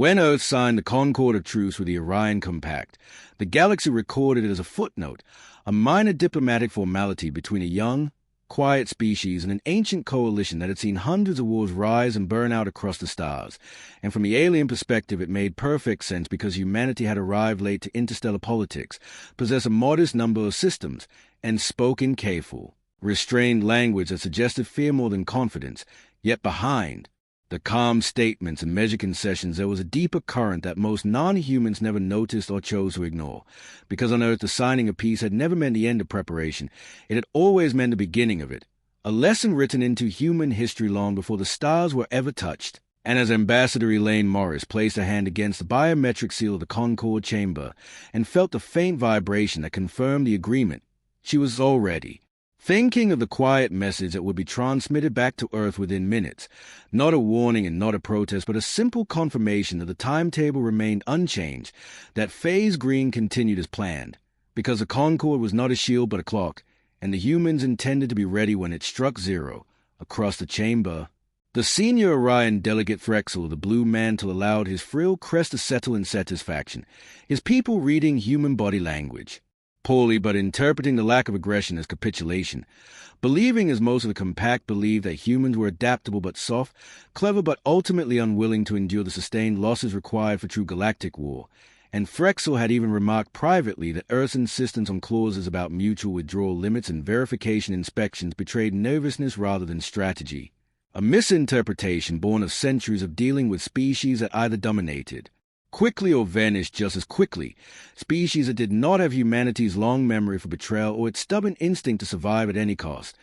When Earth signed the Concord of Truce with the Orion Compact, the galaxy recorded it as a footnote, a minor diplomatic formality between a young, quiet species and an ancient coalition that had seen hundreds of wars rise and burn out across the stars. And from the alien perspective, it made perfect sense because humanity had arrived late to interstellar politics, possessed a modest number of systems, and spoke in careful, restrained language that suggested fear more than confidence. Yet behind the calm statements and measured concessions, there was a deeper current that most non-humans never noticed or chose to ignore. Because on Earth, the signing of peace had never meant the end of preparation. It had always meant the beginning of it. A lesson written into human history long before the stars were ever touched. And as Ambassador Elaine Morris placed her hand against the biometric seal of the Concord chamber and felt the faint vibration that confirmed the agreement, she was all ready. Thinking of the quiet message that would be transmitted back to Earth within minutes, not a warning and not a protest, but a simple confirmation that the timetable remained unchanged, that phase green continued as planned, because the Concord was not a shield but a clock, and the humans intended to be ready when it struck zero. Across the chamber, the senior Orion delegate Frexel of the blue mantle allowed his frill crest to settle in satisfaction, his people reading human body language. Poorly, but interpreting the lack of aggression as capitulation, believing as most of the compact believed that humans were adaptable but soft, clever but ultimately unwilling to endure the sustained losses required for true galactic war. And Frexel had even remarked privately that Earth's insistence on clauses about mutual withdrawal limits and verification inspections betrayed nervousness rather than strategy, a misinterpretation born of centuries of dealing with species that either dominated quickly or vanished just as quickly, species that did not have humanity's long memory for betrayal or its stubborn instinct to survive at any cost.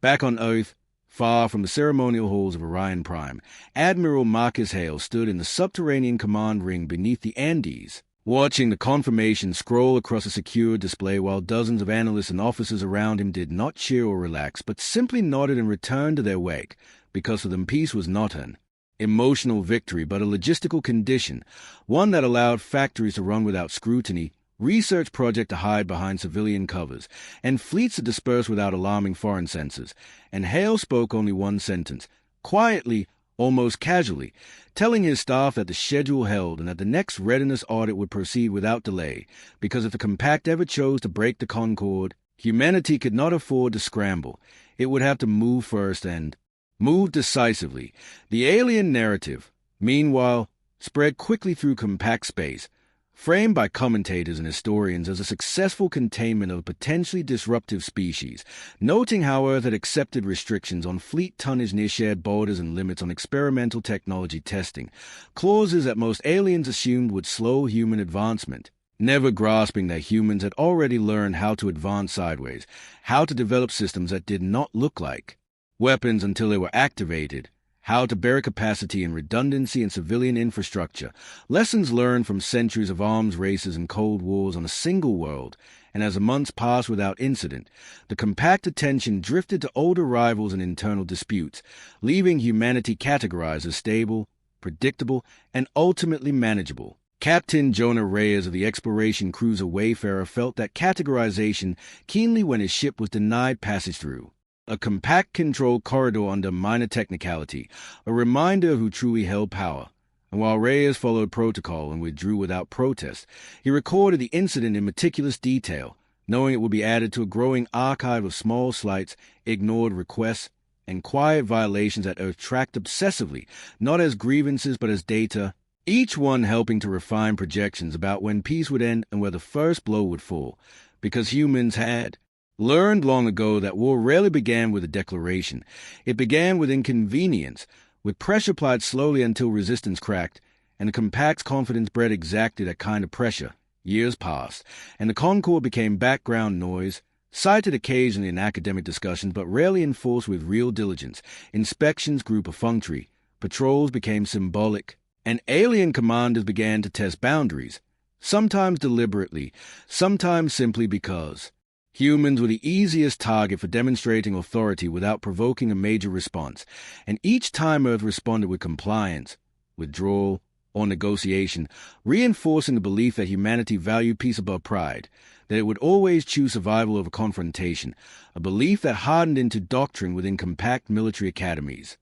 Back on Earth, far from the ceremonial halls of Orion Prime, Admiral Hale stood in the subterranean command ring beneath the Andes, watching the confirmation scroll across a secure display while dozens of analysts and officers around him did not cheer or relax, but simply nodded and returned to their wake, because for them peace was not an emotional victory, but a logistical condition, one that allowed factories to run without scrutiny, research projects to hide behind civilian covers, and fleets to disperse without alarming foreign censors. And Hale spoke only one sentence, quietly, almost casually, telling his staff that the schedule held and that the next readiness audit would proceed without delay, because if the Compact ever chose to break the Concord, humanity could not afford to scramble. It would have to move first and move decisively. The alien narrative, meanwhile, spread quickly through compact space, framed by commentators and historians as a successful containment of a potentially disruptive species, noting how Earth had accepted restrictions on fleet tonnage near shared borders and limits on experimental technology testing, clauses that most aliens assumed would slow human advancement, never grasping that humans had already learned how to advance sideways, how to develop systems that did not look like weapons until they were activated, how to bear capacity and redundancy in civilian infrastructure, lessons learned from centuries of arms races and cold wars on a single world. And as the months passed without incident, the compact attention drifted to older rivals and internal disputes, leaving humanity categorized as stable, predictable, and ultimately manageable. Captain Jonah Reyes of the exploration cruiser Wayfarer felt that categorization keenly when his ship was denied passage through a compact controlled corridor under minor technicality, a reminder of who truly held power. And while Reyes followed protocol and withdrew without protest, he recorded the incident in meticulous detail, knowing it would be added to a growing archive of small slights, ignored requests, and quiet violations that Earth tracked obsessively, not as grievances but as data, each one helping to refine projections about when peace would end and where the first blow would fall, because humans had learned long ago that war rarely began with a declaration. It began with inconvenience, with pressure applied slowly until resistance cracked, and the Compact's confidence bred exactly that kind of pressure. Years passed, and the Concord became background noise, cited occasionally in academic discussions but rarely enforced with real diligence. Inspections grew perfunctory, patrols became symbolic, and alien commanders began to test boundaries, sometimes deliberately, sometimes simply because humans were the easiest target for demonstrating authority without provoking a major response, and each time Earth responded with compliance, withdrawal, or negotiation, reinforcing the belief that humanity valued peace above pride, that it would always choose survival over confrontation, a belief that hardened into doctrine within compact military academies.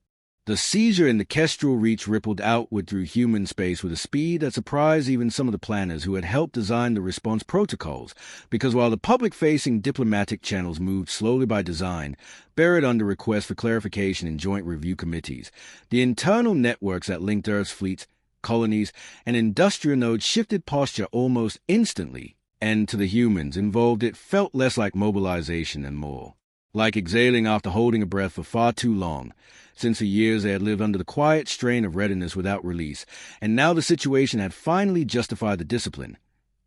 The seizure in the Kestrel Reach rippled outward through human space with a speed that surprised even some of the planners who had helped design the response protocols, because while the public-facing diplomatic channels moved slowly by design, buried under requests for clarification in joint review committees, the internal networks that linked Earth's fleets, colonies, and industrial nodes shifted posture almost instantly, and to the humans involved it felt less like mobilization and more like exhaling after holding a breath for far too long. Since for years they had lived under the quiet strain of readiness without release, and now the situation had finally justified the discipline.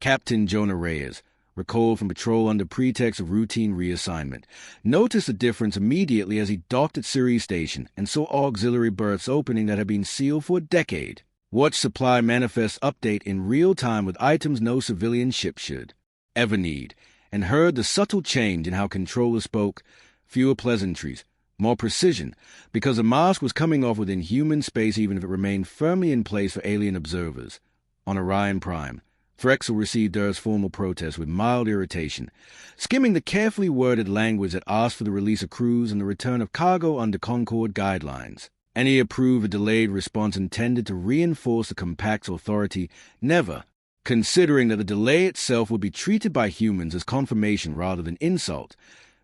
Captain Jonah Reyes, recalled from patrol under pretext of routine reassignment, noticed the difference immediately as he docked at Ceres Station and saw auxiliary berths opening that had been sealed for a decade. Watched supply manifest update in real time with items no civilian ship should ever need, and heard the subtle change in how controllers spoke, fewer pleasantries, more precision, because the mask was coming off within human space even if it remained firmly in place for alien observers. On Orion Prime, Frexel received Earth's formal protest with mild irritation, skimming the carefully worded language that asked for the release of crews and the return of cargo under Concord guidelines. And he approved a delayed response intended to reinforce the Compact's authority, never considering that the delay itself would be treated by humans as confirmation rather than insult,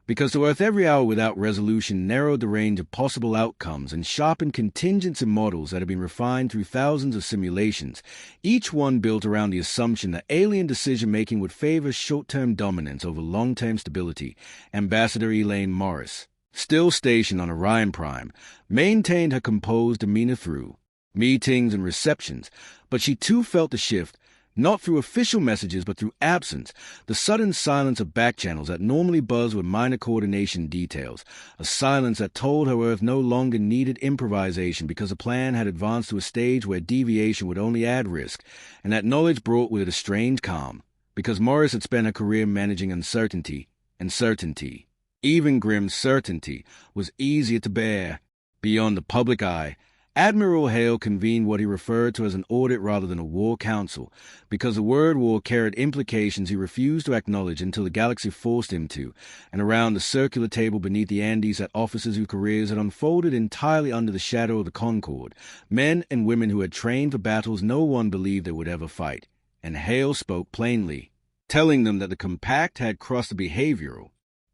because to Earth every hour without resolution narrowed the range of possible outcomes and sharpened contingents and models that had been refined through thousands of simulations, each one built around the assumption that alien decision-making would favor short-term dominance over long-term stability. Ambassador Elaine Morris, still stationed on Orion Prime, maintained her composed demeanor through meetings and receptions, but she too felt the shift, not through official messages but through absence, the sudden silence of back channels that normally buzz with minor coordination details, a silence that told her Earth no longer needed improvisation because the plan had advanced to a stage where deviation would only add risk, and that knowledge brought with it a strange calm, because Morris had spent her career managing uncertainty, and certainty, even grim certainty, was easier to bear. Beyond the public eye, Admiral Hale convened what he referred to as an audit rather than a war council, because the word war carried implications he refused to acknowledge until the galaxy forced him to, and around the circular table beneath the Andes sat officers whose careers had unfolded entirely under the shadow of the Concord, men and women who had trained for battles no one believed they would ever fight, and Hale spoke plainly, telling them that the Compact had crossed the behavioral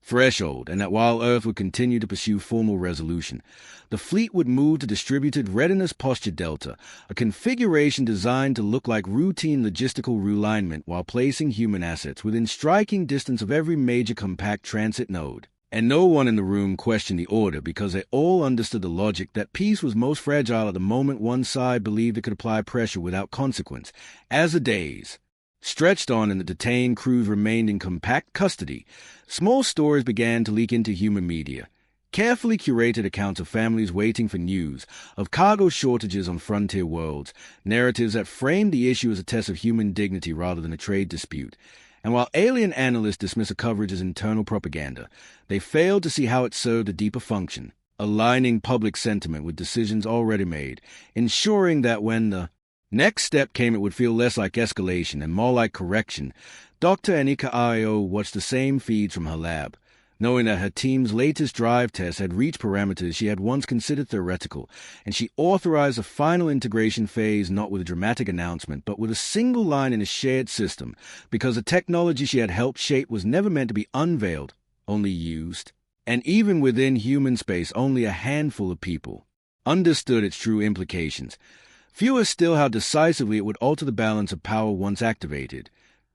threshold, and that while Earth would continue to pursue formal resolution, the fleet would move to distributed readiness posture delta, a configuration designed to look like routine logistical realignment while placing human assets within striking distance of every major Compact transit node. And no one in the room questioned the order because they all understood the logic that peace was most fragile at the moment one side believed it could apply pressure without consequence. As the days stretched on and the detained crews remained in Compact custody, small stories began to leak into human media. Carefully curated accounts of families waiting for news, of cargo shortages on frontier worlds, narratives that framed the issue as a test of human dignity rather than a trade dispute. And while alien analysts dismiss a coverage as internal propaganda, they failed to see how it served a deeper function, aligning public sentiment with decisions already made, ensuring that when the next step came, it would feel less like escalation and more like correction. Dr. Anika Rao watched the same feeds from her lab, knowing that her team's latest drive test had reached parameters she had once considered theoretical, and she authorized a final integration phase not with a dramatic announcement, but with a single line in a shared system, because the technology she had helped shape was never meant to be unveiled, only used. And even within human space, only a handful of people understood its true implications. Fewer still how decisively it would alter the balance of power once activated.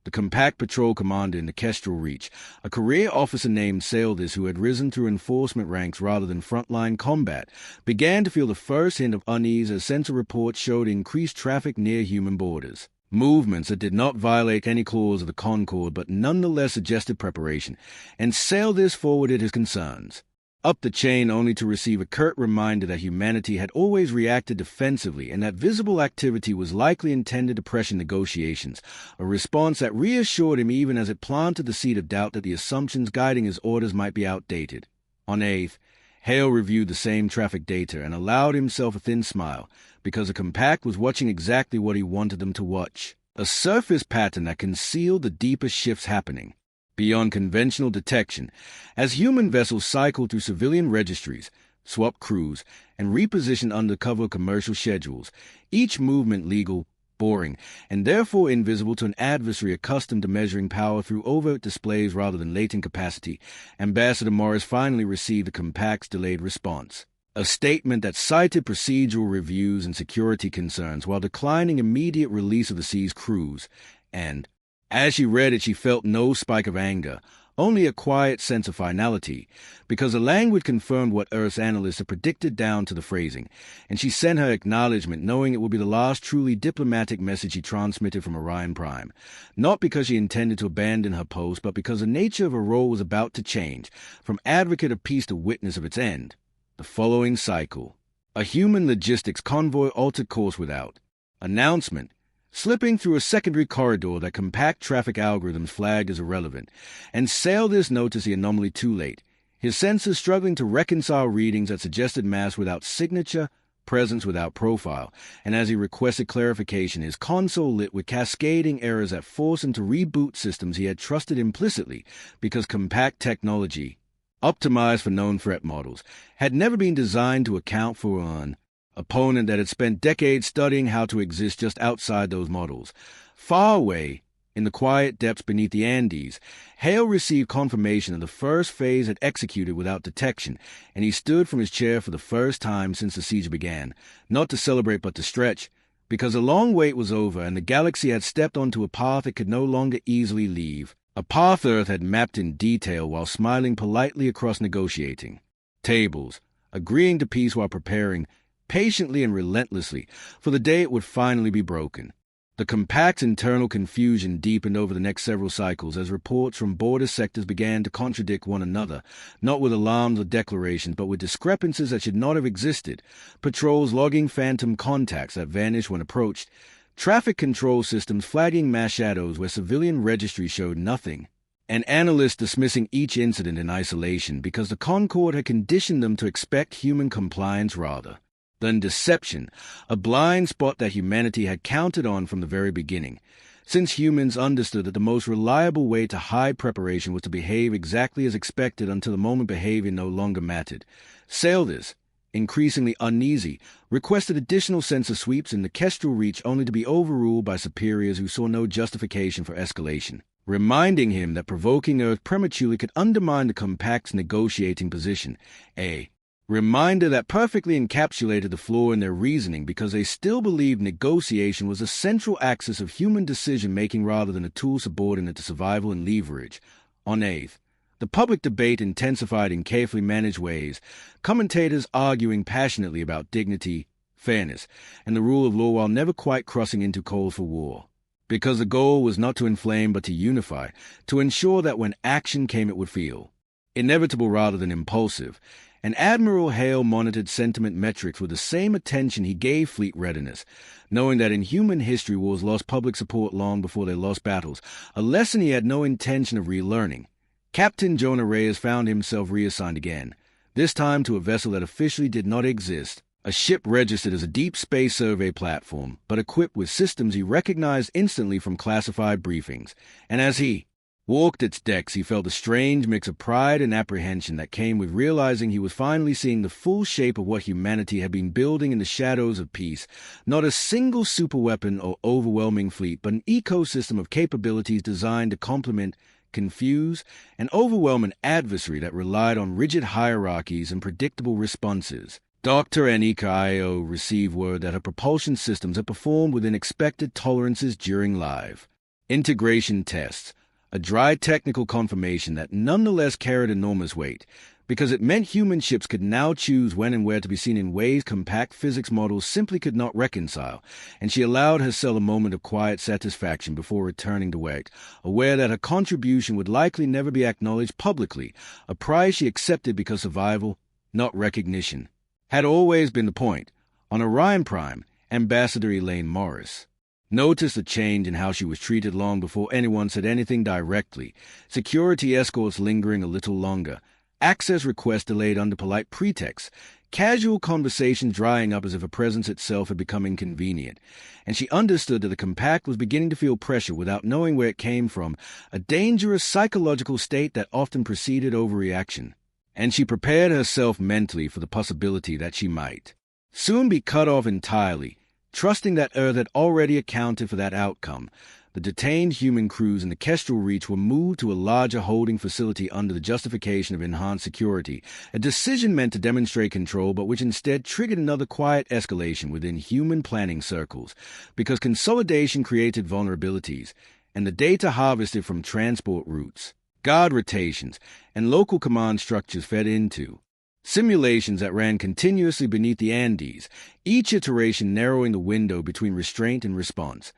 The Compact patrol commander in the Kestrel Reach, a career officer named Saildis who had risen through enforcement ranks rather than frontline combat, began to feel the first hint of unease as sensor reports showed increased traffic near human borders. Movements that did not violate any clause of the Concord but nonetheless suggested preparation, and Saildis forwarded his concerns up the chain only to receive a curt reminder that humanity had always reacted defensively and that visible activity was likely intended to pressure negotiations, a response that reassured him even as it planted the seed of doubt that the assumptions guiding his orders might be outdated. On 8th, Hale reviewed the same traffic data and allowed himself a thin smile, because the Compact was watching exactly what he wanted them to watch, a surface pattern that concealed the deeper shifts happening beyond conventional detection. As human vessels cycled through civilian registries, swap crews, and reposition undercover commercial schedules, each movement legal, boring, and therefore invisible to an adversary accustomed to measuring power through overt displays rather than latent capacity. Ambassador Morris finally received the Compact's delayed response, a statement that cited procedural reviews and security concerns while declining immediate release of the Sea's crews, and, as she read it, she felt no spike of anger, only a quiet sense of finality, because the language confirmed what Earth's analysts had predicted down to the phrasing, and she sent her acknowledgement knowing it would be the last truly diplomatic message she transmitted from Orion Prime, not because she intended to abandon her post, but because the nature of her role was about to change, from advocate of peace to witness of its end. The following cycle. A human logistics convoy altered course without announcement, slipping through a secondary corridor that compact traffic algorithms flagged as irrelevant, and Sailor's noticed the anomaly too late, his senses struggling to reconcile readings that suggested mass without signature, presence without profile, and as he requested clarification, his console lit with cascading errors that forced him to reboot systems he had trusted implicitly because compact technology, optimized for known threat models, had never been designed to account for an opponent that had spent decades studying how to exist just outside those models. Far away, in the quiet depths beneath the Andes, Hale received confirmation that the first phase had executed without detection, and he stood from his chair for the first time since the siege began, not to celebrate but to stretch, because the long wait was over and the galaxy had stepped onto a path it could no longer easily leave, a path Earth had mapped in detail while smiling politely across negotiating tables, agreeing to peace while preparing, patiently and relentlessly, for the day it would finally be broken. The Compact's internal confusion deepened over the next several cycles as reports from border sectors began to contradict one another, not with alarms or declarations, but with discrepancies that should not have existed, patrols logging phantom contacts that vanished when approached, traffic control systems flagging mass shadows where civilian registry showed nothing, and analysts dismissing each incident in isolation because the Concord had conditioned them to expect human compliance rather than deception, a blind spot that humanity had counted on from the very beginning, since humans understood that the most reliable way to hide preparation was to behave exactly as expected until the moment behavior no longer mattered. Sailors, increasingly uneasy, requested additional sensor sweeps in the Kestrel Reach only to be overruled by superiors who saw no justification for escalation, reminding him that provoking Earth prematurely could undermine the Compact's negotiating position, a reminder that perfectly encapsulated the flaw in their reasoning because they still believed negotiation was a central axis of human decision-making rather than a tool subordinate to survival and leverage. On 8th, the public debate intensified in carefully managed ways, commentators arguing passionately about dignity, fairness, and the rule of law while never quite crossing into calls for war. Because the goal was not to inflame but to unify, to ensure that when action came it would feel inevitable rather than impulsive, and Admiral Hale monitored sentiment metrics with the same attention he gave fleet readiness, knowing that in human history wars lost public support long before they lost battles, a lesson he had no intention of relearning. Captain Jonah Reyes found himself reassigned again, this time to a vessel that officially did not exist, a ship registered as a deep space survey platform, but equipped with systems he recognized instantly from classified briefings, and as he walked its decks, he felt a strange mix of pride and apprehension that came with realizing he was finally seeing the full shape of what humanity had been building in the shadows of peace, not a single superweapon or overwhelming fleet, but an ecosystem of capabilities designed to complement, confuse, and overwhelm an adversary that relied on rigid hierarchies and predictable responses. Dr. Anika Rao received word that her propulsion systems had performed within expected tolerances during live integration tests, a dry technical confirmation that nonetheless carried enormous weight, because it meant human ships could now choose when and where to be seen in ways compact physics models simply could not reconcile, and she allowed herself a moment of quiet satisfaction before returning to work, aware that her contribution would likely never be acknowledged publicly, a prize she accepted because survival, not recognition, had always been the point. On Orion Prime, Ambassador Elaine Morris noticed a change in how she was treated long before anyone said anything directly, security escorts lingering a little longer, access requests delayed under polite pretexts, casual conversations drying up as if her presence itself had become inconvenient, and she understood that the Compact was beginning to feel pressure without knowing where it came from, a dangerous psychological state that often preceded overreaction. and she prepared herself mentally for the possibility that she might soon be cut off entirely. Trusting that Earth had already accounted for that outcome, the detained human crews in the Kestrel Reach were moved to a larger holding facility under the justification of enhanced security, a decision meant to demonstrate control but which instead triggered another quiet escalation within human planning circles, because consolidation created vulnerabilities, and the data harvested from transport routes, guard rotations, and local command structures fed into simulations that ran continuously beneath the Andes, each iteration narrowing the window between restraint and response.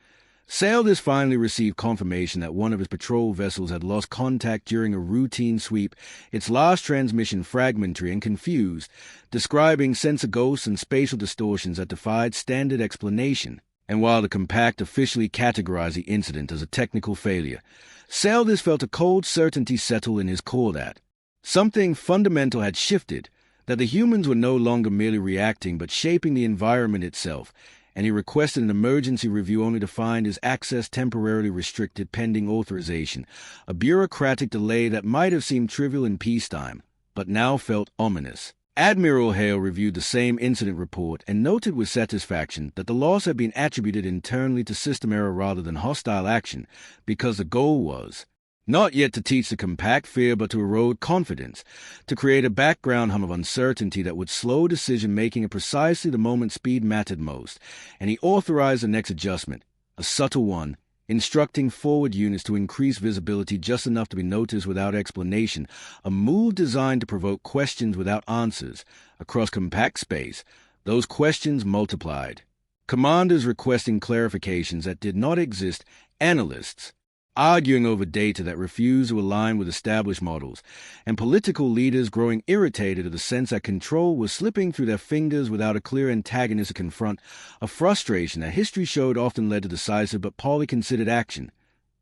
Sailors finally received confirmation that one of his patrol vessels had lost contact during a routine sweep, its last transmission fragmentary and confused, describing sensor ghosts and spatial distortions that defied standard explanation. And while the Compact officially categorized the incident as a technical failure, Sailors felt a cold certainty settle in his core that something fundamental had shifted, that the humans were no longer merely reacting but shaping the environment itself, and he requested an emergency review only to find his access temporarily restricted pending authorization, a bureaucratic delay that might have seemed trivial in peacetime, but now felt ominous. Admiral Hale reviewed the same incident report and noted with satisfaction that the loss had been attributed internally to system error rather than hostile action, because the goal was not yet to teach the Compact fear but to erode confidence, to create a background hum of uncertainty that would slow decision-making at precisely the moment speed mattered most, and he authorized the next adjustment, a subtle one, instructing forward units to increase visibility just enough to be noticed without explanation, a move designed to provoke questions without answers. Across Compact space, those questions multiplied. Commanders requesting clarifications that did not exist, analysts arguing over data that refused to align with established models, and political leaders growing irritated at the sense that control was slipping through their fingers without a clear antagonist to confront, a frustration that history showed often led to decisive but poorly considered action.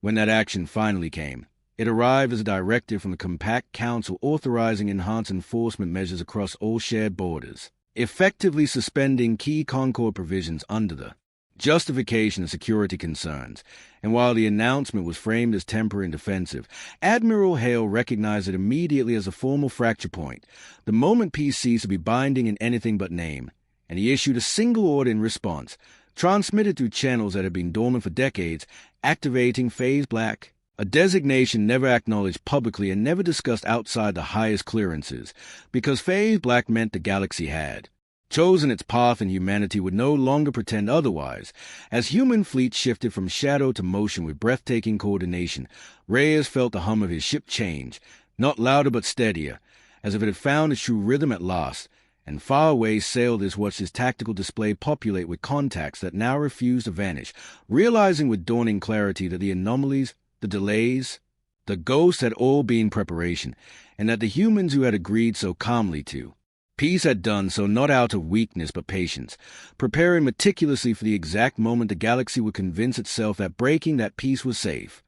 When that action finally came, it arrived as a directive from the Compact Council authorizing enhanced enforcement measures across all shared borders, effectively suspending key Concord provisions under the justification of security concerns, and while the announcement was framed as temporary and defensive, Admiral Hale recognized it immediately as a formal fracture point, the moment peace ceased to be binding in anything but name, and he issued a single order in response, transmitted through channels that had been dormant for decades, activating Phase Black, a designation never acknowledged publicly and never discussed outside the highest clearances, because Phase Black meant the galaxy had chosen its path and humanity would no longer pretend otherwise. As human fleets shifted from shadow to motion with breathtaking coordination, Reyes felt the hum of his ship change, not louder but steadier, as if it had found its true rhythm at last, and far away Sailors watched his tactical display populate with contacts that now refused to vanish, realizing with dawning clarity that the anomalies, the delays, the ghosts had all been preparation, and that the humans who had agreed so calmly to peace had done so not out of weakness but patience, preparing meticulously for the exact moment the galaxy would convince itself that breaking that peace was safe.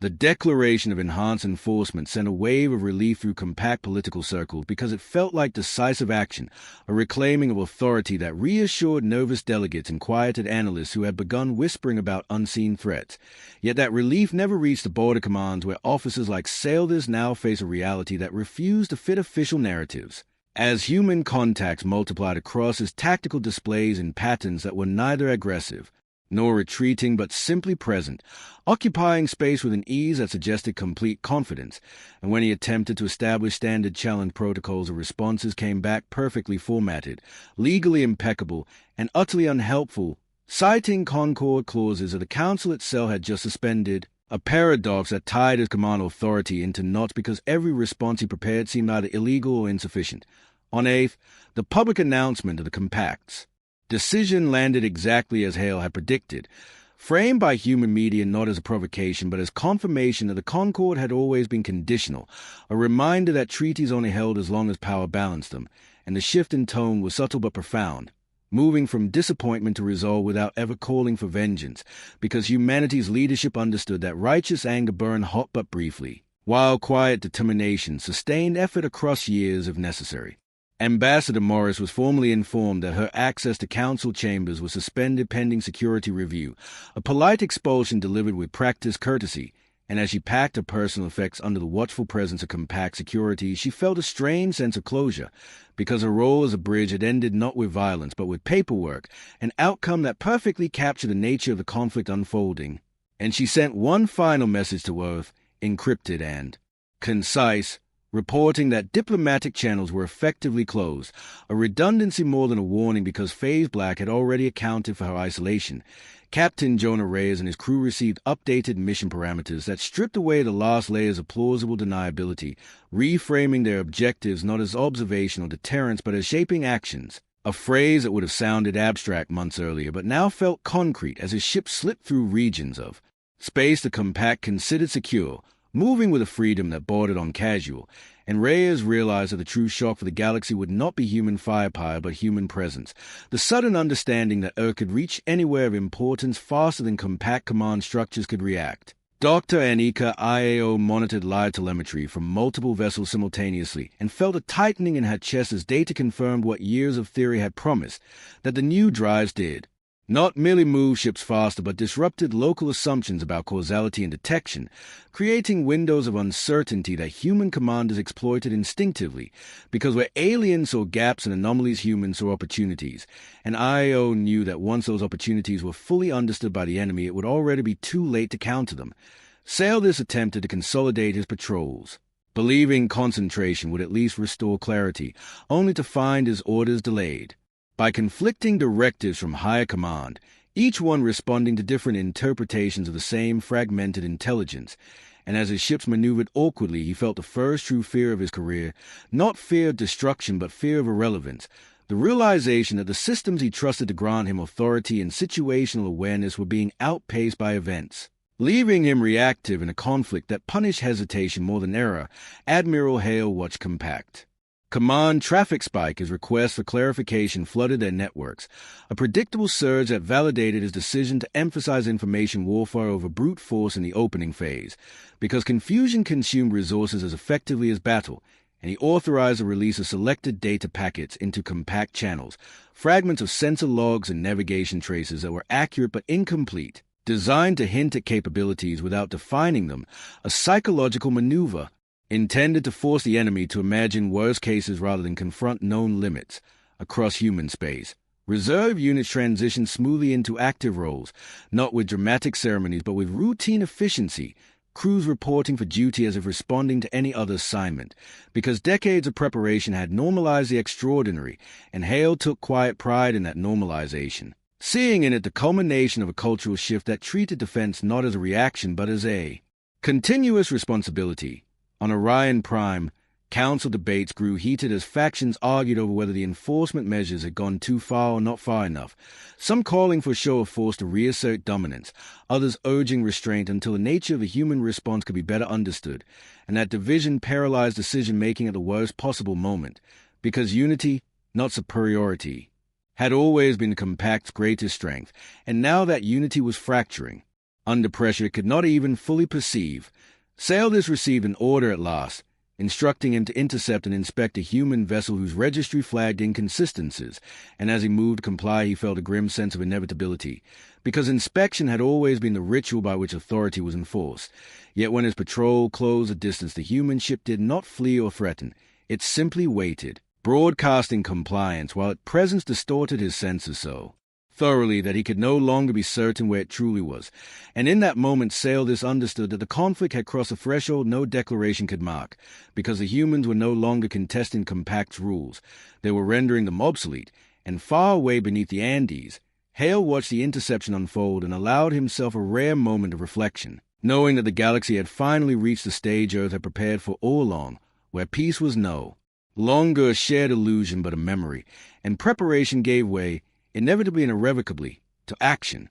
The declaration of enhanced enforcement sent a wave of relief through Compact political circles because it felt like decisive action, a reclaiming of authority that reassured nervous delegates and quieted analysts who had begun whispering about unseen threats. Yet that relief never reached the border commands where officers like Sailors now face a reality that refused to fit official narratives. As human contacts multiplied across his tactical displays in patterns that were neither aggressive nor retreating but simply present, occupying space with an ease that suggested complete confidence, and when he attempted to establish standard challenge protocols, the responses came back perfectly formatted, legally impeccable, and utterly unhelpful, citing Concord clauses that the Council itself had just suspended, a paradox that tied his command authority into knots because every response he prepared seemed either illegal or insufficient. On 8th, the public announcement of the Compact's decision landed exactly as Hale had predicted, framed by human media not as a provocation but as confirmation that the Concord had always been conditional, a reminder that treaties only held as long as power balanced them, and the shift in tone was subtle but profound, moving from disappointment to resolve without ever calling for vengeance, because humanity's leadership understood that righteous anger burned hot but briefly, while quiet determination sustained effort across years if necessary. Ambassador Morris was formally informed that her access to council chambers was suspended pending security review, a polite expulsion delivered with practiced courtesy, and as she packed her personal effects under the watchful presence of compact security, she felt a strange sense of closure, because her role as a bridge had ended not with violence but with paperwork, an outcome that perfectly captured the nature of the conflict unfolding. And she sent one final message to Earth, encrypted and concise, reporting that diplomatic channels were effectively closed, a redundancy more than a warning because Phase Black had already accounted for her isolation. Captain Jonah Reyes and his crew received updated mission parameters that stripped away the last layers of plausible deniability, reframing their objectives not as observation or deterrence but as shaping actions. A phrase that would have sounded abstract months earlier but now felt concrete as his ship slipped through regions of space the Compact considered secure, moving with a freedom that bordered on casual, and Reyes realized that the true shock for the galaxy would not be human firepower but human presence, the sudden understanding that Earth could reach anywhere of importance faster than compact command structures could react. Dr. Anika Rao monitored live telemetry from multiple vessels simultaneously and felt a tightening in her chest as data confirmed what years of theory had promised, that the new drives did. Not merely move ships faster, but disrupted local assumptions about causality and detection, creating windows of uncertainty that human commanders exploited instinctively, because where aliens saw gaps and anomalies, humans saw opportunities, and IO knew that once those opportunities were fully understood by the enemy, it would already be too late to counter them. Sailors attempted to consolidate his patrols, believing concentration would at least restore clarity, only to find his orders delayed by conflicting directives from higher command, each one responding to different interpretations of the same fragmented intelligence. And as his ships maneuvered awkwardly, he felt the first true fear of his career, not fear of destruction but fear of irrelevance, the realization that the systems he trusted to grant him authority and situational awareness were being outpaced by events, leaving him reactive in a conflict that punished hesitation more than error. Admiral Hale watched Compact Command traffic spike as requests for clarification flooded their networks, a predictable surge that validated his decision to emphasize information warfare over brute force in the opening phase, because confusion consumed resources as effectively as battle, and he authorized the release of selected data packets into compact channels, fragments of sensor logs and navigation traces that were accurate but incomplete, designed to hint at capabilities without defining them, a psychological maneuver intended to force the enemy to imagine worst cases rather than confront known limits. Across human space, reserve units transitioned smoothly into active roles, not with dramatic ceremonies but with routine efficiency, crews reporting for duty as if responding to any other assignment, because decades of preparation had normalized the extraordinary, and Hale took quiet pride in that normalization, seeing in it the culmination of a cultural shift that treated defense not as a reaction but as a continuous responsibility. On Orion Prime, council debates grew heated as factions argued over whether the enforcement measures had gone too far or not far enough, some calling for a show of force to reassert dominance, others urging restraint until the nature of a human response could be better understood, and that division paralyzed decision-making at the worst possible moment, because unity, not superiority, had always been the Compact's greatest strength, and now that unity was fracturing. Under pressure it could not even fully perceive. Sailors received an order at last, instructing him to intercept and inspect a human vessel whose registry flagged inconsistencies, and as he moved to comply he felt a grim sense of inevitability, because inspection had always been the ritual by which authority was enforced. Yet when his patrol closed a distance, the human ship did not flee or threaten. It simply waited, broadcasting compliance, while its presence distorted his senses so thoroughly that he could no longer be certain where it truly was. And in that moment Sailors understood that the conflict had crossed a threshold no declaration could mark, because the humans were no longer contesting Compact's rules. They were rendering them obsolete, and far away beneath the Andes, Hale watched the interception unfold and allowed himself a rare moment of reflection, knowing that the galaxy had finally reached the stage Earth had prepared for all along, where peace was no longer a shared illusion but a memory, and preparation gave way, inevitably and irrevocably, to action.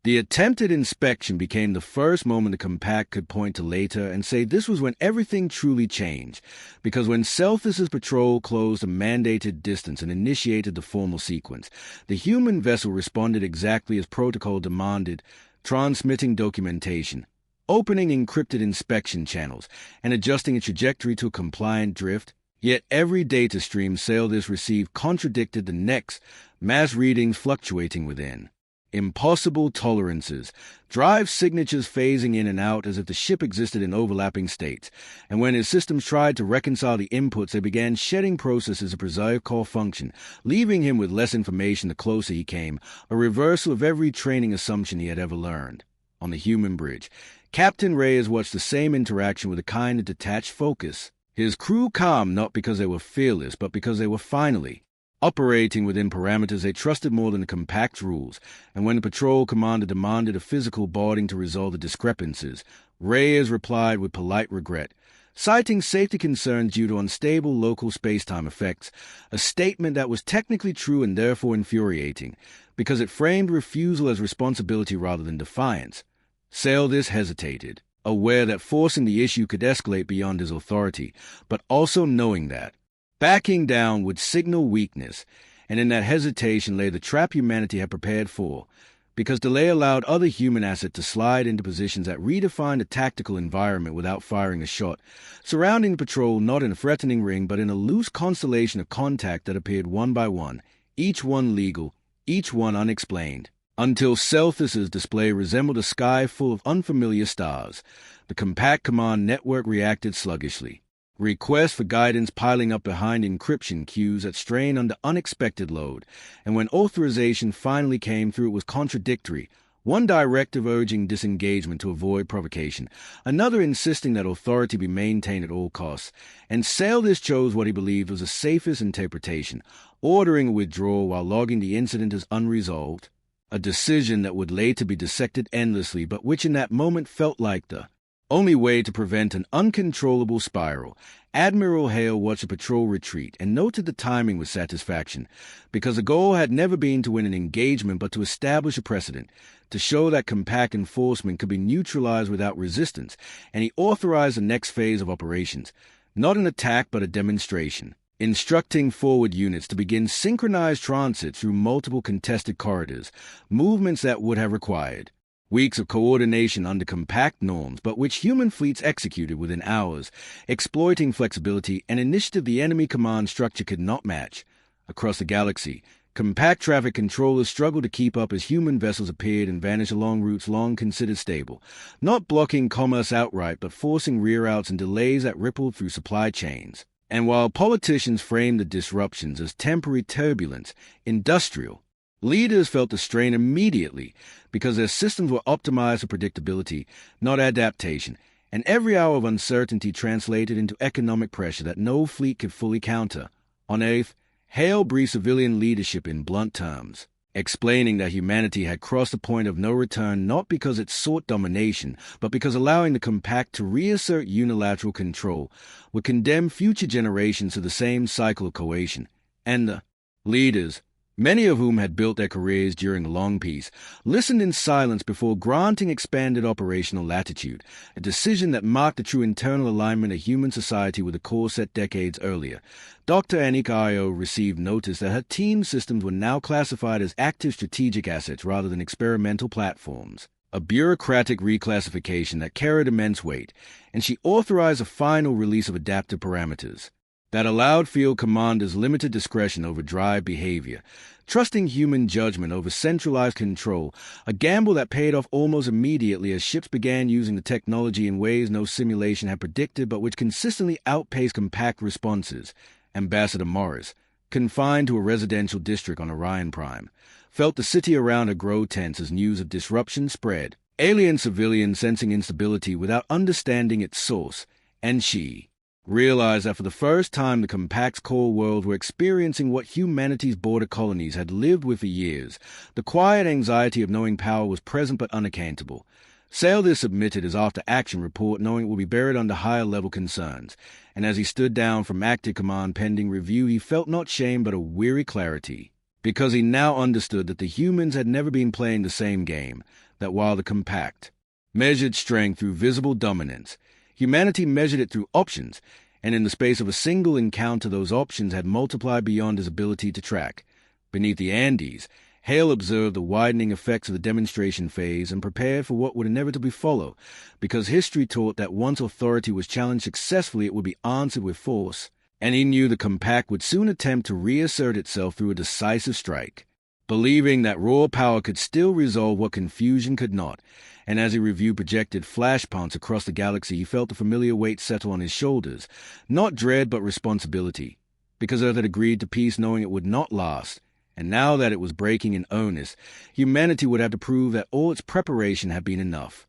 The attempted inspection became the first moment the Compact could point to later and say this was when everything truly changed, because when Celthus's patrol closed a mandated distance and initiated the formal sequence, the human vessel responded exactly as protocol demanded, transmitting documentation, opening encrypted inspection channels, and adjusting its trajectory to a compliant drift. Yet every data stream Sailors received contradicted the next, mass readings fluctuating within. Impossible tolerances, drive signatures phasing in and out as if the ship existed in overlapping states, and when his systems tried to reconcile the inputs, they began shedding processes of preserved core function, leaving him with less information the closer he came, a reversal of every training assumption he had ever learned. On the human bridge, Captain Reyes watched the same interaction with a kind of detached focus. His crew calm not because they were fearless, but because they were finally operating within parameters they trusted more than the Compact's rules, and when the patrol commander demanded a physical boarding to resolve the discrepancies, Reyes replied with polite regret, citing safety concerns due to unstable local space-time effects, a statement that was technically true and therefore infuriating, because it framed refusal as responsibility rather than defiance. Saldis hesitated, aware that forcing the issue could escalate beyond his authority, but also knowing that backing down would signal weakness, and in that hesitation lay the trap humanity had prepared for, because delay allowed other human assets to slide into positions that redefined a tactical environment without firing a shot, surrounding the patrol not in a threatening ring but in a loose constellation of contact that appeared one by one, each one legal, each one unexplained, until Celthus's display resembled a sky full of unfamiliar stars. The Compact Command Network reacted sluggishly, requests for guidance piling up behind encryption queues that strained under unexpected load, and when authorization finally came through, it was contradictory. One directive urging disengagement to avoid provocation, another insisting that authority be maintained at all costs, and Saldis chose what he believed was the safest interpretation, ordering a withdrawal while logging the incident as unresolved, a decision that would later be dissected endlessly, but which in that moment felt like the only way to prevent an uncontrollable spiral. Admiral Hale watched the patrol retreat and noted the timing with satisfaction, because the goal had never been to win an engagement but to establish a precedent, to show that Compact enforcement could be neutralized without resistance, and he authorized the next phase of operations, not an attack but a demonstration, instructing forward units to begin synchronized transit through multiple contested corridors, movements that would have required weeks of coordination under Compact norms, but which human fleets executed within hours, exploiting flexibility and initiative the enemy command structure could not match. Across the galaxy, Compact traffic controllers struggled to keep up as human vessels appeared and vanished along routes long considered stable, not blocking commerce outright but forcing reroutes and delays that rippled through supply chains. And while politicians framed the disruptions as temporary turbulence, industrial leaders felt the strain immediately because their systems were optimized for predictability, not adaptation, and every hour of uncertainty translated into economic pressure that no fleet could fully counter. On Earth, Hale briefed civilian leadership in blunt terms, explaining that humanity had crossed the point of no return not because it sought domination, but because allowing the Compact to reassert unilateral control would condemn future generations to the same cycle of coercion. And the leaders, many of whom had built their careers during a long peace, listened in silence before granting expanded operational latitude, a decision that marked the true internal alignment of human society with the course set decades earlier. Dr. Anika Rao received notice that her team systems were now classified as active strategic assets rather than experimental platforms, a bureaucratic reclassification that carried immense weight, and she authorized a final release of adaptive parameters that allowed field commanders limited discretion over drive behavior, trusting human judgment over centralized control, a gamble that paid off almost immediately as ships began using the technology in ways no simulation had predicted but which consistently outpaced Compact responses. Ambassador Morris, confined to a residential district on Orion Prime, felt the city around her grow tense as news of disruption spread, alien civilians sensing instability without understanding its source, and she realized that for the first time the Compact's core world were experiencing what humanity's border colonies had lived with for years. The quiet anxiety of knowing power was present but unaccountable. Saldis submitted his after-action report knowing it would be buried under higher-level concerns, and as he stood down from active command pending review, he felt not shame but a weary clarity, because he now understood that the humans had never been playing the same game, that while the Compact measured strength through visible dominance, humanity measured it through options, and in the space of a single encounter those options had multiplied beyond his ability to track. Beneath the Andes, Hale observed the widening effects of the demonstration phase and prepared for what would inevitably follow, because history taught that once authority was challenged successfully it would be answered with force, and he knew the Compact would soon attempt to reassert itself through a decisive strike. believing that raw power could still resolve what confusion could not. And as he reviewed projected flashpoints across the galaxy, he felt a familiar weight settle on his shoulders. Not dread, but responsibility. Because Earth had agreed to peace knowing it would not last. And now that it was breaking in earnest, humanity would have to prove that all its preparation had been enough.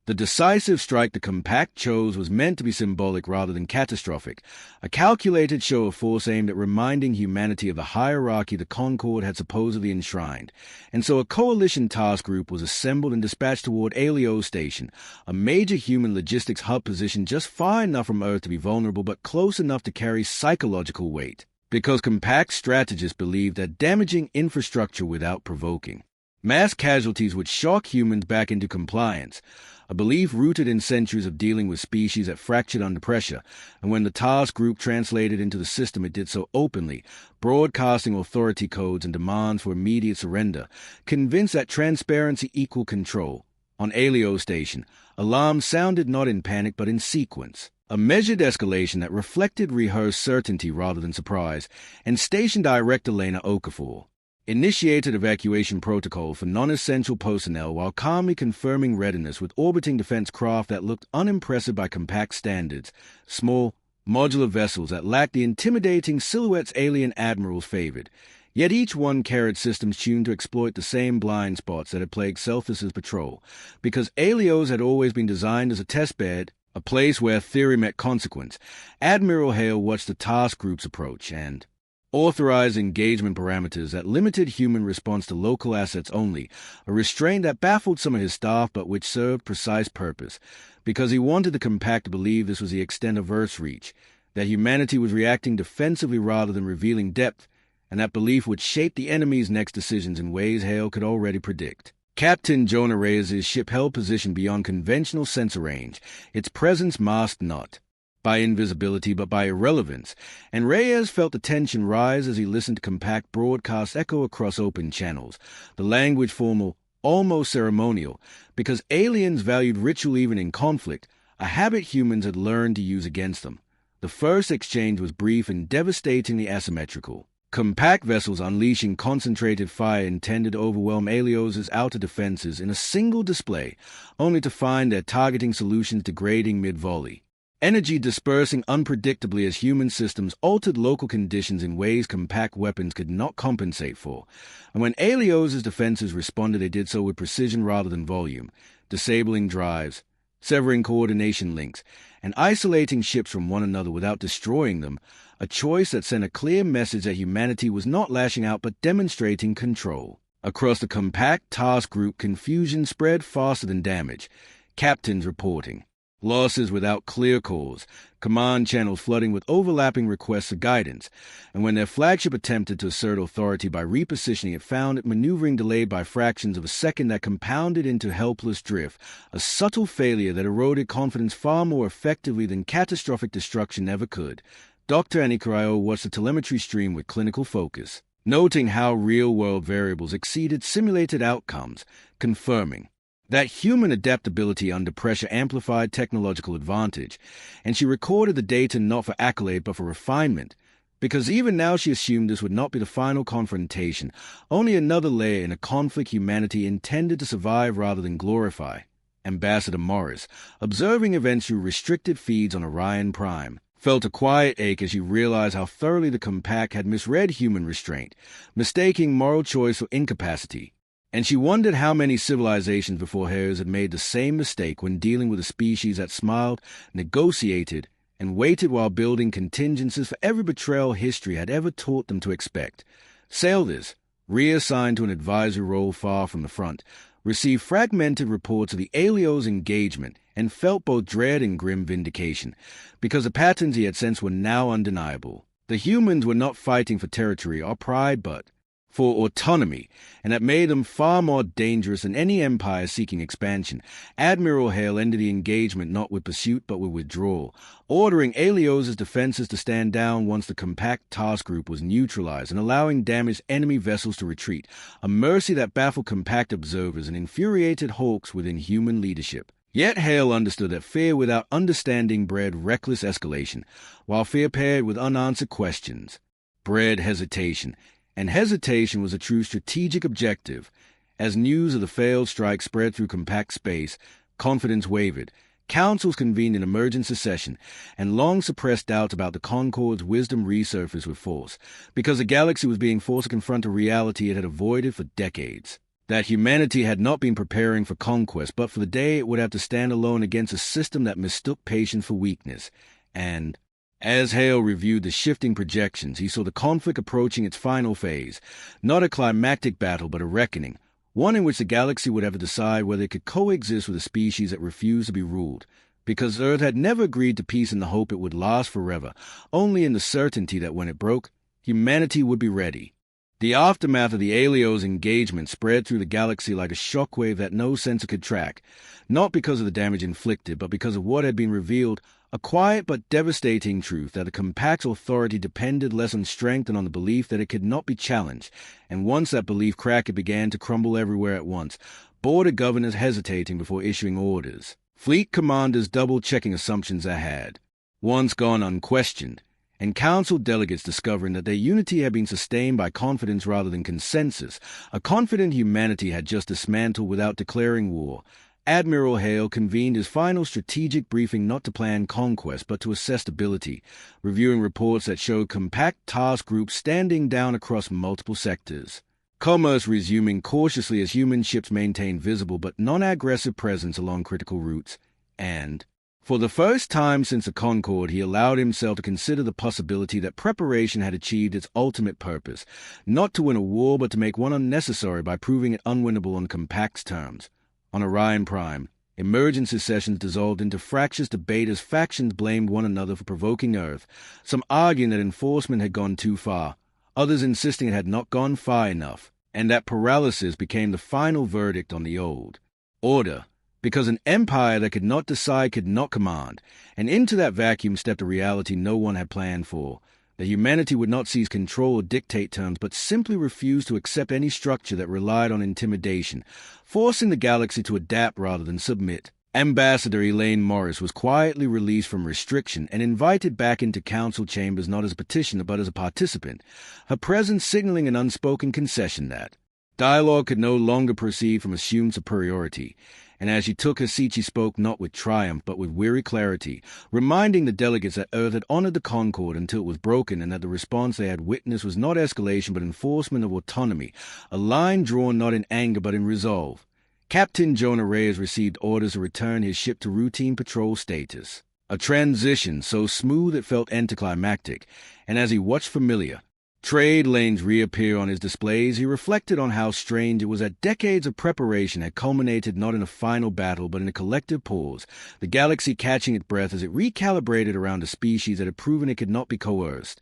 The decisive strike the Compact chose was meant to be symbolic rather than catastrophic, a calculated show of force aimed at reminding humanity of the hierarchy the Concord had supposedly enshrined. And so a coalition task group was assembled and dispatched toward Helios Station, a major human logistics hub position just far enough from Earth to be vulnerable but close enough to carry psychological weight. Because Compact strategists believed that damaging infrastructure without provoking mass casualties would shock humans back into compliance, a belief rooted in centuries of dealing with species that fractured under pressure, and when the task group translated into the system it did so openly, broadcasting authority codes and demands for immediate surrender, convinced that transparency equaled control. On Helios Station, alarms sounded not in panic but in sequence. A measured escalation that reflected rehearsed certainty rather than surprise, and Station Director Lena Okafor initiated evacuation protocol for non-essential personnel while calmly confirming readiness with orbiting defense craft that looked unimpressive by Compact standards, small, modular vessels that lacked the intimidating silhouettes alien admirals favored. Yet each one carried systems tuned to exploit the same blind spots that had plagued Selphus's patrol, because Helios had always been designed as a testbed, a place where theory met consequence. Admiral Hale watched the task group's approach and authorized engagement parameters that limited human response to local assets only, a restraint that baffled some of his staff but which served precise purpose, because he wanted the Compact to believe this was the extent of Earth's reach, that humanity was reacting defensively rather than revealing depth, and that belief would shape the enemy's next decisions in ways Hale could already predict. Captain Jonah Reyes' ship held position beyond conventional sensor range, its presence masked not by invisibility but by irrelevance, and Reyes felt the tension rise as he listened to Compact broadcasts echo across open channels, the language formal, almost ceremonial, because aliens valued ritual even in conflict, a habit humans had learned to use against them. The first exchange was brief and devastatingly asymmetrical. Compact vessels unleashing concentrated fire intended to overwhelm Helios' outer defenses in a single display, only to find their targeting solutions degrading mid-volley. Energy dispersing unpredictably as human systems altered local conditions in ways Compact weapons could not compensate for, and when Helios' defenses responded they did so with precision rather than volume, disabling drives, severing coordination links, and isolating ships from one another without destroying them, a choice that sent a clear message that humanity was not lashing out but demonstrating control. Across the Compact task group, confusion spread faster than damage. Captains reporting losses without clear cause, command channels flooding with overlapping requests for guidance, and when their flagship attempted to assert authority by repositioning it found it maneuvering delayed by fractions of a second that compounded into helpless drift, a subtle failure that eroded confidence far more effectively than catastrophic destruction ever could. Dr. Anika Rao watched the telemetry stream with clinical focus, noting how real-world variables exceeded simulated outcomes, confirming that human adaptability under pressure amplified technological advantage, and she recorded the data not for accolade but for refinement, because even now she assumed this would not be the final confrontation, only another layer in a conflict humanity intended to survive rather than glorify. Ambassador Morris, observing events through restricted feeds on Orion Prime, felt a quiet ache as she realized how thoroughly the Compact had misread human restraint, mistaking moral choice for incapacity. And she wondered how many civilizations before hers had made the same mistake when dealing with a species that smiled, negotiated, and waited while building contingencies for every betrayal history had ever taught them to expect. Sailors, reassigned to an advisory role far from the front, received fragmented reports of the Helios engagement and felt both dread and grim vindication, because the patterns he had sensed were now undeniable. The humans were not fighting for territory or pride but for autonomy, and that made them far more dangerous than any empire seeking expansion. Admiral Hale ended the engagement not with pursuit but with withdrawal, ordering Helios' defenses to stand down once the Compact task group was neutralized and allowing damaged enemy vessels to retreat, a mercy that baffled Compact observers and infuriated hawks within human leadership. Yet Hale understood that fear without understanding bred reckless escalation, while fear paired with unanswered questions bred hesitation. and hesitation was a true strategic objective. As news of the failed strike spread through compact space, confidence wavered. Councils convened in emergency session, and long-suppressed doubts about the Concorde's wisdom resurfaced with force, because the galaxy was being forced to confront a reality it had avoided for decades. That humanity had not been preparing for conquest, but for the day it would have to stand alone against a system that mistook patience for weakness. And as Hale reviewed the shifting projections, he saw the conflict approaching its final phase, not a climactic battle, but a reckoning, one in which the galaxy would have to decide whether it could coexist with a species that refused to be ruled, because Earth had never agreed to peace in the hope it would last forever, only in the certainty that when it broke, humanity would be ready. The aftermath of the Helios engagement spread through the galaxy like a shockwave that no sensor could track, not because of the damage inflicted, but because of what had been revealed, a quiet but devastating truth that the Compact's authority depended less on strength than on the belief that it could not be challenged, and once that belief cracked, it began to crumble everywhere at once, border governors hesitating before issuing orders, fleet commanders double-checking assumptions they had once gone unquestioned, and council delegates discovering that their unity had been sustained by confidence rather than consensus. A confident humanity had just dismantled without declaring war. Admiral Hale convened his final strategic briefing not to plan conquest but to assess stability, reviewing reports that showed compact task groups standing down across multiple sectors. Commerce resuming cautiously as human ships maintained visible but non-aggressive presence along critical routes. And for the first time since the Concorde, he allowed himself to consider the possibility that preparation had achieved its ultimate purpose, not to win a war but to make one unnecessary by proving it unwinnable on Compact's terms. On Orion Prime, emergency sessions dissolved into fractious debate as factions blamed one another for provoking Earth, some arguing that enforcement had gone too far, others insisting it had not gone far enough, and that paralysis became the final verdict on the old order. Because an empire that could not decide could not command, and into that vacuum stepped a reality no one had planned for, that humanity would not seize control or dictate terms, but simply refuse to accept any structure that relied on intimidation, forcing the galaxy to adapt rather than submit. Ambassador Elaine Morris was quietly released from restriction and invited back into council chambers not as a petitioner but as a participant, her presence signaling an unspoken concession that dialogue could no longer proceed from assumed superiority, and as she took her seat she spoke not with triumph but with weary clarity, reminding the delegates that Earth had honored the Concorde until it was broken and that the response they had witnessed was not escalation but enforcement of autonomy, a line drawn not in anger but in resolve. Captain Jonah Reyes received orders to return his ship to routine patrol status, a transition so smooth it felt anticlimactic, and as he watched familiar trade lanes reappear on his displays, he reflected on how strange it was that decades of preparation had culminated not in a final battle but in a collective pause, the galaxy catching its breath as it recalibrated around a species that had proven it could not be coerced.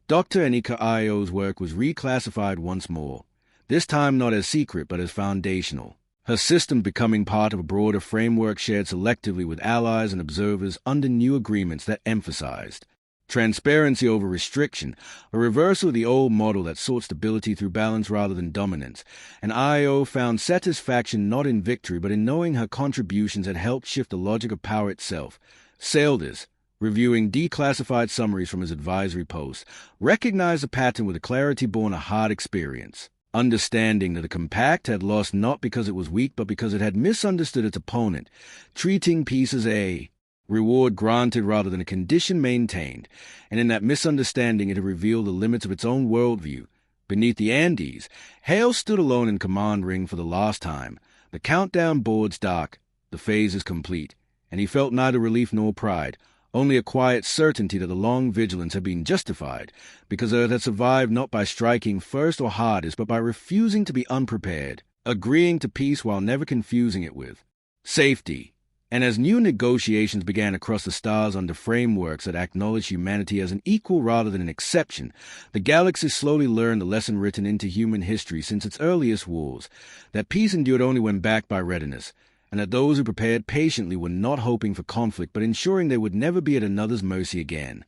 Dr. Anika Rao's work was reclassified once more, this time not as secret but as foundational, her system becoming part of a broader framework shared selectively with allies and observers under new agreements that emphasized transparency over restriction, a reversal of the old model that sought stability through balance rather than dominance, and Io found satisfaction not in victory but in knowing her contributions had helped shift the logic of power itself. Sailders, reviewing declassified summaries from his advisory post, recognized the pattern with a clarity born of hard experience, understanding that the Compact had lost not because it was weak but because it had misunderstood its opponent, treating peace as a reward granted rather than a condition maintained, and in that misunderstanding it had revealed the limits of its own worldview. Beneath the Andes, Hale stood alone in command ring for the last time. The countdown boards dark, the phase is complete, and he felt neither relief nor pride, only a quiet certainty that the long vigilance had been justified, because Earth had survived not by striking first or hardest, but by refusing to be unprepared, agreeing to peace while never confusing it with safety. And as new negotiations began across the stars under frameworks that acknowledged humanity as an equal rather than an exception, the galaxy slowly learned the lesson written into human history since its earliest wars, that peace endured only when backed by readiness, and that those who prepared patiently were not hoping for conflict but ensuring they would never be at another's mercy again.